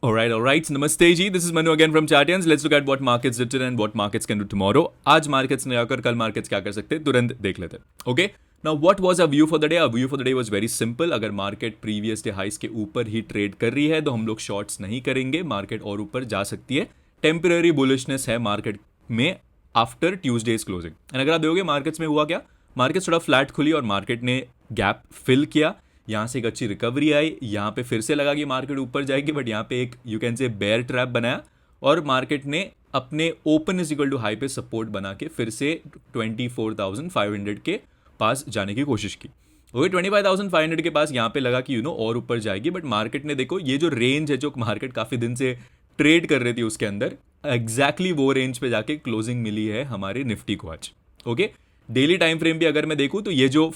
All right. Namaste ji. This is Manu again from Chartians. Let's look at what markets did today and what markets can do tomorrow. आज markets ने आकर कल markets क्या कर सकते हैं तुरंत देख लेते हैं. Okay. Now what was our view for the day? Our view for the day was very simple. अगर market previous day highs के ऊपर ही trade कर रही है तो हम लोग shorts नहीं करेंगे. Market और ऊपर जा सकती है. Temporary bullishness है market में after Tuesday's closing. And अगर आप देखोगे markets में हुआ क्या? Markets थोड़ा flat खुली और market ने gap fill किया. यहाँ से एक अच्छी रिकवरी आई. यहाँ पे फिर से लगा कि मार्केट ऊपर जाएगी, बट यहाँ पे एक you can say bear trap बनाया और मार्केट ने अपने open is equal to high पे सपोर्ट बना के फिर से 24,500 के पास जाने की कोशिश की. ओके 25,500 के पास यहाँ पे लगा कि और ऊपर जाएगी, बट मार्केट ने देखो ये जो रेंज है जो मार्केट काफ़ी दिन से ट्रेड कर रही थी उसके अंदर एग्जैक्टली वो रेंज पे जाके क्लोजिंग मिली है हमारे निफ्टी को आज. ओके डेली टाइम फ्रेम भी अगर मैं देखूँ तो ये जो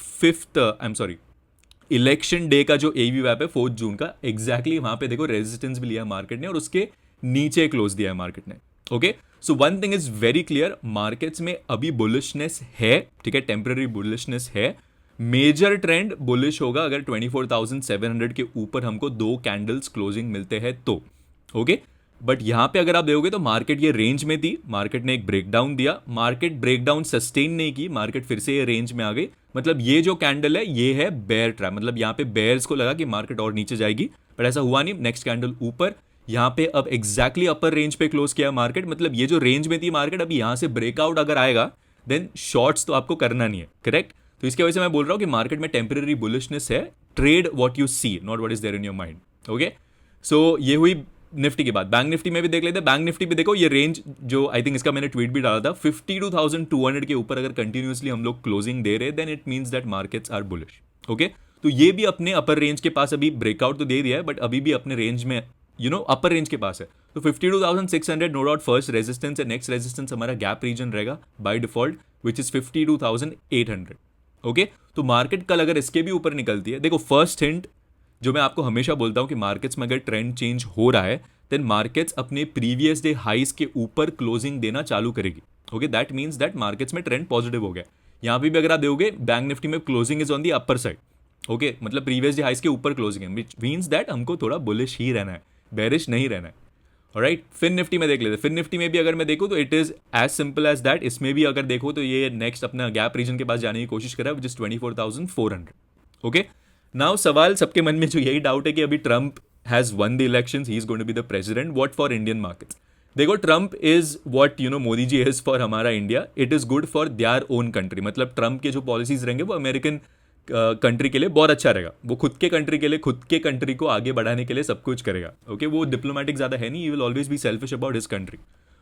इलेक्शन डे का जो एवी वैप है 4 जून का एग्जैक्टली वहां पे देखो रेजिस्टेंस भी लिया मार्केट ने और उसके नीचे क्लोज दिया है मार्केट ने. Okay so one thing is very clear, markets में अभी बुलिशनेस है, ठीक है, टेम्पररी बुलिशनेस है. मेजर ट्रेंड बुलिश होगा अगर 24,700 के ऊपर हमको 2 कैंडल्स क्लोजिंग मिलते हैं तो. ओके बट यहां पे अगर आप देखोगे तो मार्केट ये रेंज में थी, मार्केट ने एक ब्रेकडाउन दिया, मार्केट ब्रेकडाउन सस्टेन नहीं की, मार्केट फिर से ये रेंज में आ गई. मतलब ये जो कैंडल है ये है बेयर ट्रैप, मतलब यहाँ पे बेयर्स को लगा कि मार्केट और नीचे जाएगी, बट ऐसा हुआ नहीं. नेक्स्ट कैंडल ऊपर, यहाँ पे अब एग्जैक्टली अपर रेंज पे क्लोज किया मार्केट. मतलब ये जो रेंज में थी मार्केट अभी यहाँ से ब्रेकआउट अगर आएगा देन शॉर्ट्स तो आपको करना नहीं है, करेक्ट. तो इसकी वजह से मैं बोल रहा हूँ कि मार्केट में टेम्पररी बुलिशनेस है. Trade what you see, not what is there in your mind. Okay so ये हुई निफ्टी के बाद. बैंक निफ्टी में भी देख लेते हैं. बैंक निफ्टी भी देखो ये रेंज जो आई थिंक इसका मैंने ट्वीट भी डाला था 52,200 के ऊपर अगर कंटिन्यूसली हम लोग क्लोजिंग दे रहे then it means that markets are bullish. Okay तो ये भी अपने अपर रेंज के पास अभी ब्रेकआउट तो दे दिया है बट अभी भी अपने रेंज में अपर रेंज के पास है. तो 52,600 नो डाउट फर्स्ट रेजिस्टेंस है. नेक्स्ट रेजिस्टेंस हमारा गैप रीजन रहेगा by default which is 52,800. Okay तो मार्केट कल अगर इसके भी ऊपर निकलती है, देखो फर्स्ट हिंट जो मैं आपको हमेशा बोलता हूं कि मार्केट्स में अगर ट्रेंड चेंज हो रहा है देन मार्केट्स अपने प्रीवियस डे हाइस के ऊपर क्लोजिंग देना चालू करेगी. Okay that means that markets में ट्रेंड पॉजिटिव हो गया. यहां पे भी अगर आप देखोगे बैंक निफ्टी में closing is on the upper side. Okay मतलब प्रीवियस डे हाइस के ऊपर क्लोजिंग है विच मींस दैट हमको थोड़ा बुलिश ही रहना है, बेरिश नहीं रहना है. ऑलराइट फिन निफ्टी में देख लेते हैं. फिन निफ्टी में भी अगर मैं देखूँ तो it is as simple as that. इसमें भी अगर देखो तो ये नेक्स्ट अपना गैप रीजन के पास जाने की कोशिश कर रहा है विच इज 24,400. ओके नाउ सवाल सबके मन में जो यही डाउट है कि अभी Trump has won the elections, he is going to be the president. What for Indian markets? देखो Trump is what Modi ji is for हमारा India. It is good for their own country. मतलब ट्रंप के जो policies रहेंगे वो American country के लिए बहुत अच्छा रहेगा. वो खुद के कंट्री के लिए, खुद के कंट्री को आगे बढ़ाने के लिए सब कुछ करेगा. ओके वो डिप्लोमेटिक ज्यादा है नहीं. He will always be selfish about his country.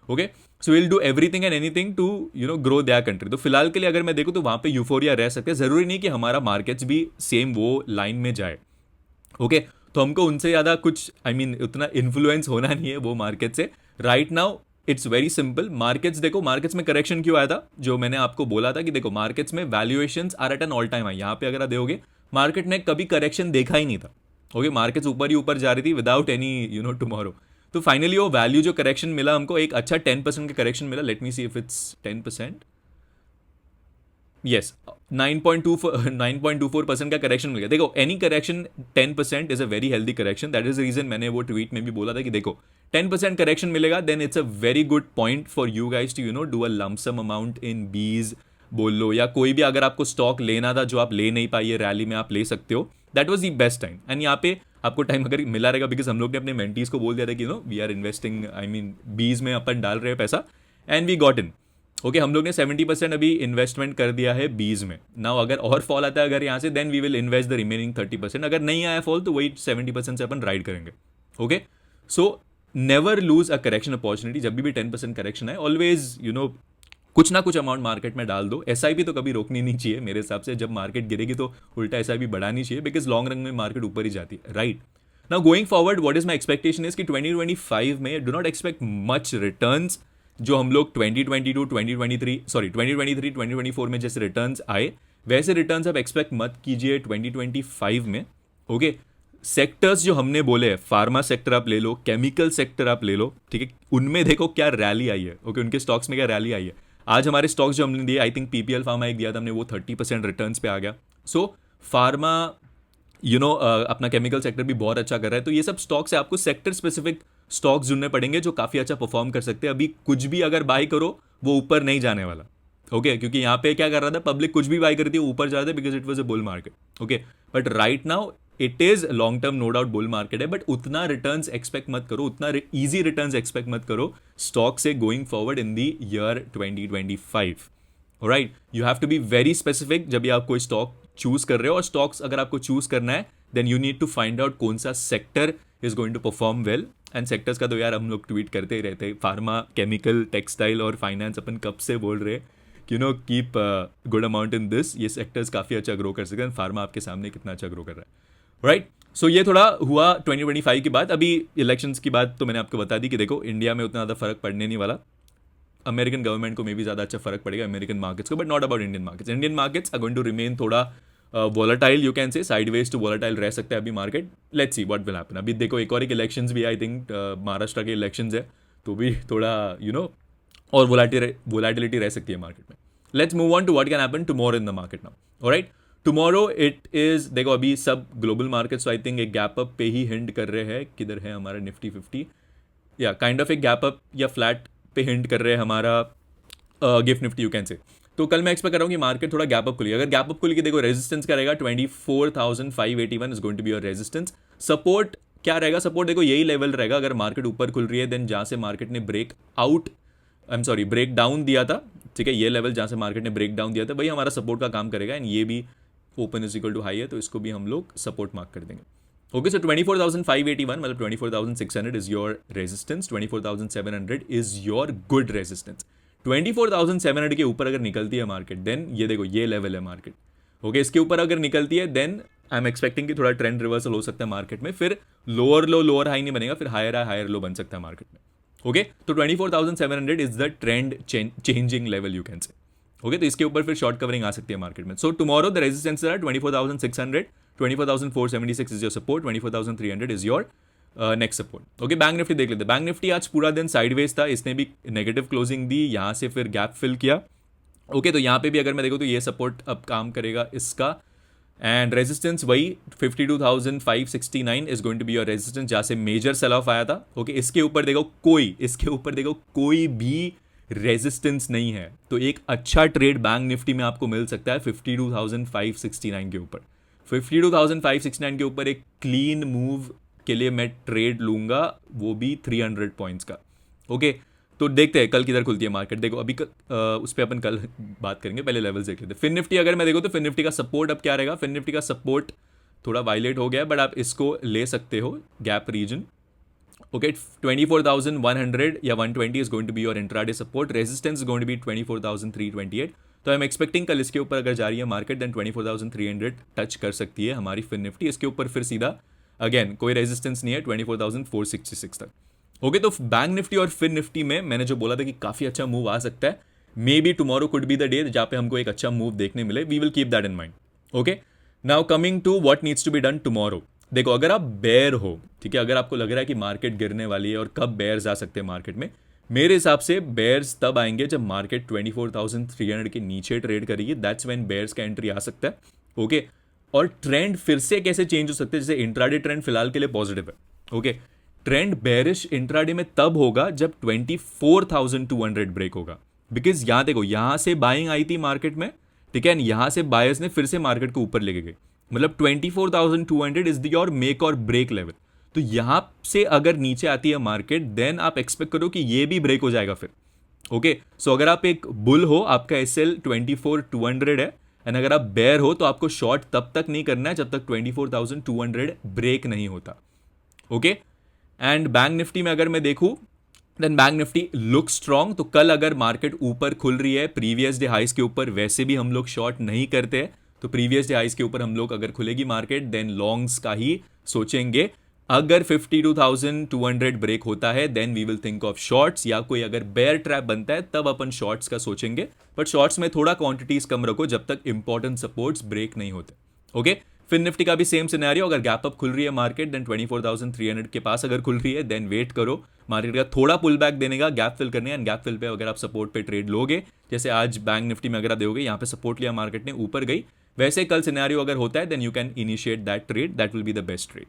Okay so will do everything and anything to grow their country. तो फिलहाल के लिए अगर मैं देखूँ तो वहां पे यूफोरिया रह सकते हैं. जरूरी नहीं कि हमारा मार्केट्स भी सेम वो लाइन में जाए. ओके तो हमको उनसे ज़्यादा कुछ उतना इन्फ्लुएंस होना नहीं है वो मार्केट से. Right now it's very simple. Markets देखो, मार्केट्स में करेक्शन क्यों आया था, जो मैंने आपको बोला था कि देखो मार्केट्स में valuations are at an all time high. यहाँ पे अगर आप देखोगे मार्केट ने कभी करेक्शन देखा ही नहीं था. ओके मार्केट्स ऊपर ही ऊपर जा रही थी विदाउट एनी टुमारो. तो फाइनली वो वैल्यू जो करेक्शन मिला हमको, एक अच्छा 10% का करेक्शन मिला. Let me see if it's 10%. Yes 9.24% का करेक्शन मिल गया. देखो any correction 10% is a very healthy correction. That is the reason मैंने वो ट्वीट में भी बोला था कि देखो 10% करेक्शन मिलेगा then it's a very good point for you guys to do a lumpsum amount in बीज बोल लो, या कोई भी अगर आपको स्टॉक लेना था जो आप ले नहीं पाइए रैली में, आप ले सकते हो. That was the best time. And यहाँ पे आपको टाइम अगर मिला रहेगा बिकॉज हम लोग ने अपने मेंटीज को बोल दिया था कि वी आर इन्वेस्टिंग बीज में अपन डाल रहे हैं पैसा and we got in. Okay हम लोग ने 70% अभी इन्वेस्टमेंट कर दिया है बीज में. नाउ अगर और फॉल आता है अगर यहाँ से then we will invest the remaining 30%. अगर नहीं आया फॉल तो वही 70% से अपन राइड करेंगे. Okay so never lose a correction opportunity. जब भी 10% करेक्शन है ऑलवेज कुछ ना कुछ अमाउंट मार्केट में डाल दो. एसआईपी तो कभी रोकनी नहीं चाहिए मेरे हिसाब से. जब मार्केट गिरेगी तो उल्टा एसआईपी बढ़ानी चाहिए बिकॉज लॉन्ग रन में मार्केट ऊपर ही जाती है. Right now going forward what is my expectation is कि 2025 में do not expect much returns. जो हम लोग 2024 में जैसे रिटर्न्स आए वैसे रिटर्न्स आप एक्सपेक्ट मत कीजिए 2025 में. ओके सेक्टर्स जो हमने बोले हैं, फार्मा सेक्टर आप ले लो, केमिकल सेक्टर आप ले लो, ठीक है, उनमें देखो क्या रैली आई है. ओके उनके स्टॉक्स में क्या रैली आई है. आज हमारे स्टॉक्स जो हमने दिए, आई थिंक पीपीएल फार्मा एक दिया था हमने, वो 30% रिटर्न्स पे आ गया. सो फार्मा अपना केमिकल सेक्टर भी बहुत अच्छा कर रहा है. तो ये सब स्टॉक्स है, आपको सेक्टर स्पेसिफिक स्टॉक्स ढूंढने पड़ेंगे जो काफ़ी अच्छा परफॉर्म कर सकते हैं। अभी कुछ भी अगर बाय करो वो ऊपर नहीं जाने वाला, ओके क्योंकि यहाँ पे क्या कर रहा था, पब्लिक कुछ भी बाय करती है ऊपर जा रहा था because it was a bull market, okay. But right now it is long term no doubt bull market है, बट उतना रिटर्न्स एक्सपेक्ट मत करो, उतना ईजी रिटर्न्स एक्सपेक्ट मत करो स्टॉक से going forward in the year 2025। Right, you have to be very specific जब भी आप कोई स्टॉक चूज कर रहे हो, और स्टॉक्स अगर आपको चूज करना है then you need to find out कौन सा sector is going to perform well. And sectors का तो यार हम लोग ट्वीट करते ही रहते हैं, फार्मा, केमिकल, टेक्सटाइल और फाइनेंस अपन कब से बोल रहे हैं कि keep good amount in this, ये सेक्टर्स काफ़ी अच्छा ग्रो कर सकते हैं। फार्मा आपके सामने कितना अच्छा ग्रो कर रहा है, राइट। सो ये थोड़ा हुआ 2025 की बात। अभी इलेक्शंस की बात तो मैंने आपको बता दी कि देखो इंडिया में उतना ज़्यादा फर्क पड़ने नहीं वाला, अमेरिकन गवर्नमेंट को मे भी ज़्यादा अच्छा फर्क पड़ेगा अमेरिकन मार्केट्स को, but not about Indian markets. Indian markets are going to remain थोड़ा volatile, you can say sideways to volatile रह सकता है अभी market. Let's see what will happen. अभी देखो एक और एक इलेक्शंस भी, आई थिंक महाराष्ट्र के इलेक्शंस है, तो भी थोड़ा और वोलाटिलिटी रह सकती है मार्केट में। Let's move on to what can happen tomorrow in the market now, alright. Tomorrow it is, देखो अभी सब ग्लोबल मार्केट्स आई थिंक एक गैप अप पे ही हिंट कर रहे हैं। किधर है हमारा निफ्टी 50, या काइंड ऑफ एक गैप अप या फ्लैट पे हिंट कर रहे हैं हमारा गिफ्ट निफ्टी, यू कैन से। तो कल मैं एक्सपेक्ट कर रहा हूँ कि मार्केट थोड़ा गैप अप खुली। अगर गैप अप खुली कि देखो रेजिस्टेंस क्या रहेगा, 24,581 is going to be your resistance. Support क्या रहेगा, सपोर्ट देखो यही लेवल रहेगा। अगर मार्केट ऊपर खुल रही है देन जहाँ से मार्केट ने ब्रेक डाउन दिया था, ठीक है, ये लेवल जहाँ से मार्केट ने ब्रेक डाउन दिया था वही हमारा सपोर्ट का काम करेगा। एंड ये भी open is equal to high है, तो इसको भी हम लोग सपोर्ट मार्क कर देंगे। ओके, सो 24,581 मतलब 24,600 is your resistance, 24,700 is your good resistance. 24,700 के ऊपर अगर निकलती है मार्केट देन ये देखो ये लेवल है मार्केट, ओके। इसके ऊपर अगर निकलती है देन आई एम एक्सपेक्टिंग कि थोड़ा ट्रेंड रिवर्सल हो सकता है मार्केट में, फिर लोअर लो लोअर हाई नहीं बनेगा, फिर हायर लो बन सकता है मार्केट में, ओके। तो 24,700 is the trend changing level, you can से, ओके। तो इसके ऊपर फिर शॉर्ट कवरिंग आ सकती है मार्केट में। So tomorrow the resistance R 24,600, 24,476 is your support, 24,300 is your next support, okay. Bank Nifty देख लेते हैं। बैंक निफ्टी आज पूरा दिन साइडवेज था, इसने भी नेगेटिव क्लोजिंग दी, यहाँ से फिर गैप फिल किया, ओके। तो यहाँ पे भी अगर मैं देखूँ तो ये सपोर्ट अब काम करेगा इसका, एंड रेजिस्टेंस वही 52,569 is going to be your resistance, जहाँ से मेजर सेल ऑफ आया था, ओके। इसके ऊपर देखो कोई भी रेजिस्टेंस नहीं है, तो एक अच्छा ट्रेड बैंक निफ्टी में आपको मिल सकता है 52,569 के ऊपर। 52,569 के ऊपर एक क्लीन मूव के लिए मैं ट्रेड लूंगा, वो भी 300 पॉइंट्स का, ओके। तो देखते हैं कल किधर खुलती है मार्केट। देखो अभी उस पर अपन कल बात करेंगे, पहले लेवल्स देख लेते हैं। फिन निफ्टी अगर मैं देखो तो फिन निफ्टी का सपोर्ट अब क्या रहेगा, फिन निफ्टी का सपोर्ट थोड़ा वायलेट हो गया, बट आप इसको ले सकते हो गैप रीजन, ओके। 24,100 या 120 is going to be your intraday support, resistance is going to be 24,328। तो आई एम एक्सपेक्टिंग कल इसके ऊपर अगर जा रही है मार्केट देन 24,300 टच कर सकती है हमारी फिन निफ्टी। इसके ऊपर फिर सीधा अगेन कोई रेजिस्टेंस नहीं है 24,466 तक, ओके। तो बैंक निफ्टी और फिन निफ्टी में मैंने जो बोला था कि काफ़ी अच्छा मूव आ सकता है, maybe tomorrow could be the day जहाँ पे हमको एक अच्छा मूव देखने मिले, we will keep that in mind, okay. Now coming to what needs to be done tomorrow. देखो अगर आप बेयर हो, ठीक है, अगर आपको लग रहा है कि मार्केट गिरने वाली है और कब बेयर्स आ सकते हैं मार्केट में, मेरे हिसाब से बेयर्स तब आएंगे जब मार्केट 24,300 के नीचे ट्रेड करेगी, दैट्स व्हेन बेयर्स का एंट्री आ सकता है, ओके। और ट्रेंड फिर से कैसे चेंज हो सकते हैं, जैसे इंट्राडे ट्रेंड फिलहाल के लिए पॉजिटिव है, ओके। ट्रेंड बेरिश इंट्राडे में तब होगा जब 24,200 ब्रेक होगा, बिकॉज यहां देखो यहां से बाइंग आई थी मार्केट में, ठीक है, यहां से बायर्स ने फिर से मार्केट को ऊपर लेके गए, मतलब 24,200 इज द योर मेक और ब्रेक लेवल। तो यहां से अगर नीचे आती है मार्केट देन आप एक्सपेक्ट करो कि ये भी ब्रेक हो जाएगा फिर, ओके। सो अगर आप एक बुल हो, आपका एसएल 24,200 है, एंड अगर आप बेयर हो तो आपको शॉर्ट तब तक नहीं करना है जब तक 24,200 ब्रेक नहीं होता, ओके। एंड बैंक निफ्टी में अगर मैं देखूं then bank Nifty look strong. तो कल अगर मार्केट ऊपर खुल रही है प्रीवियस डे हाइस के ऊपर, वैसे भी हम लोग शॉर्ट नहीं करते हैं, तो प्रीवियस डे हाइस के ऊपर हम लोग अगर खुलेगी मार्केट देन लॉन्ग्स का ही सोचेंगे। अगर 52,200 ब्रेक होता है then we will think of shorts, या कोई अगर बेयर ट्रैप बनता है तब अपन शॉर्ट्स का सोचेंगे, बट शॉर्ट्स में थोड़ा क्वांटिटीज कम रखो जब तक इंपॉर्टेंट सपोर्ट्स ब्रेक नहीं होते, ओके। फिन निफ्टी का भी सेम सिनेरियो, अगर गैप अप खुल रही है मार्केट देन 24,300 के पास अगर खुल रही है देन वेट करो, मार्केट का थोड़ा पुल बैक देने का, गैप फिल करने, एंड गैप फिल पे अगर आप सपोर्ट पे ट्रेड लोगे, जैसे आज बैंक निफ्टी में अगर आप दोगे यहाँ पे सपोर्ट लिया मार्केट ने ऊपर गई, वैसे कल सिनेरियो अगर होता है then you can initiate that trade, that will be the best trade,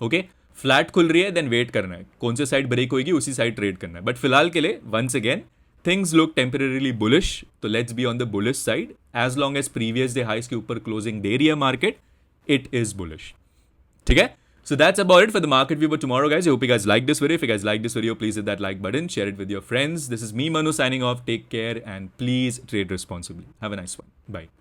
okay. Flat खुल रही है देन वेट करना है, कौन सी साइड ब्रेक होगी उसी साइड ट्रेड करना है. बट फिलहाल के लिए once again things look temporarily bullish, तो let's be on the bullish side. As long as previous day highs के ऊपर क्लोजिंग दे रही है मार्केट, इट इज बुलिश. ठीक है. So that's about it for the market view for tomorrow, guys. I hope you guys like this video. If you guys like this video, please hit that like button, share it with your friends. This is me, Manu, signing off. Take care and please trade responsibly. Have a nice one. Bye.